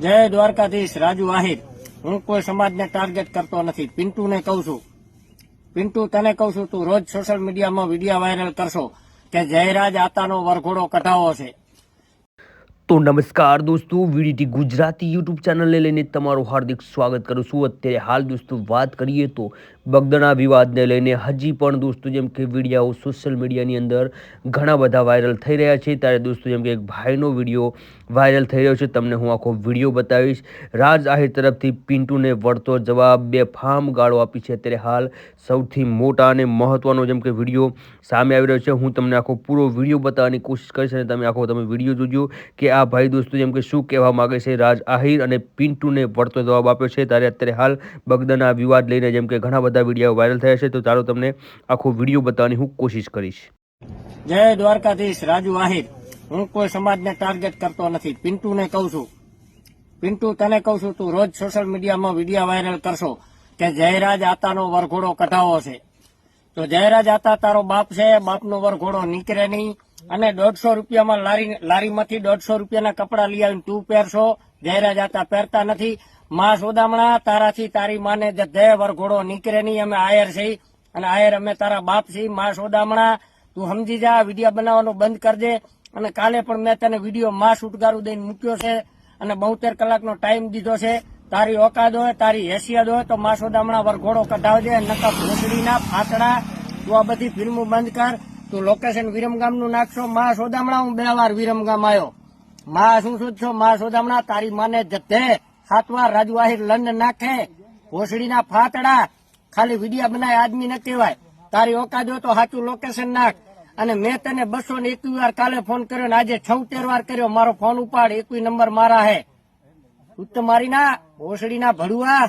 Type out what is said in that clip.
જય દ્વારકાધીશ. રાજુ આહિર. હું કોઈ સમાજને ટાર્ગેટ કરતો નથી. પિન્ટુને કહું છું, પિન્ટુ તને કહું છું, તું રોજ સોશિયલ મીડિયામાં વિડીયો વાયરલ કરશો કે જયરાજ આતાનો વરઘોડો કઢાવો છે. તો નમસ્કાર દોસ્તો, વીડીટી ગુજરાતી યુટ્યુબ ચેનલને લઈને તમારું હાર્દિક સ્વાગત કરું છું. અત્યારે હાલ દોસ્તો વાત કરીએ તો બગદાણા વિવાદને લઈને હજી પણ દોસ્તો જેમ કે વિડીયો સોશિયલ મીડિયાની અંદર ઘણા બધા વાયરલ થઈ રહ્યા છે. ત્યારે દોસ્તો જેમ કે એક ભાઈનો વિડીયો વાયરલ થઈ રહ્યો છે, તમને હું આખો વિડીયો બતાવીશ. રાજ આહિર તરફથી પિન્ટુને વળતો જવાબ, બેફામ ગાળો આપી છે. અત્યારે હાલ સૌથી મોટા અને મહત્વનો જેમ કે વિડીયો સામે આવી રહ્યો છે. હું તમને આખો પૂરો વિડીયો બતાવવાની કોશિશ કરીશ અને તમે વિડીયો જોજો કે આ ભાઈ દોસ્તો જેમ કે શું કહેવા માંગે છે. રાજ આહિર અને પિન્ટુને વળતો જવાબ આપ્યો છે. ત્યારે અત્યારે હાલ બગદાના વિવાદ લઈને જેમ કે ઘણા બધા વિડીયો વાયરલ થયા છે, તો ચાલો તમને આખો વિડીયો બતાવવાની હું કોશિશ કરીશ. જય દ્વારકાધીશ. રાજુ આહિર. હું કોઈ સમાજને ટાર્ગેટ કરતો નથી. પિન્ટુને કહું છું, પિન્ટુ તને કહું છું, તું રોજ સોશિયલ મીડિયામાં વિડીયો વાયરલ કરશો કે જયરાજ આતાનો વરઘોડો કઢાવો છે. તો જયરાજ આતા તારો બાપ છે, બાપનો વરઘોડો નીકળે નહીં. અને 150 રૂપિયામાં લારીમાંથી 150 રૂપિયાના કપડા લઈ આવીને તું પહેરશો. જયરાજ આતા પહેરતા નથી. માં સોદામણા, તારાથી તારી માને જધે વરઘોડો નીકળે નહીં. અમે આયર છીએ અને આયર અમે તારા બાપ છીએ. માં સોદામણા, તું સમજી જા, વિડીયો બનાવવાનું બંધ કરજે. અને કાલે પણ મેં તને વિડીયો માં સુટગારું દઈને મૂક્યો છે અને 72 કલાકનો ટાઈમ દીધો છે. તારી ઓકાદ હોય, તારી હેસિયત હોય તો માં સોદામણા વરઘોડો કઢાવજે. નકા ભોસડીના ફાટડા, તું આ બધી ફિલ્મો બંધ કર. તું લોકેશન વિરમગામનું નાખશો. માં સોદામણા, હું 2 વાર વિરમગામ આવ્યો. માં શું છો માં સોદામણા, તારી માને જથ્થે 7 વાર રાજુ આહિર લંડ નાખે. ભોસડીના ફાટડા, ખાલી વિડીયો બનાય આદમી ન કહેવાય. તારી ઓકાદ હોય તો સાચું લોકેશન નાખ. અને મેં તને 221 વાર કાલે ફોન કર્યો ને આજે 76 વાર કર્યો. મારો ફોન ઉપાડ, 21 નંબર મારા હે. તું તો મારી ના ભોસડીના ભડુઆ.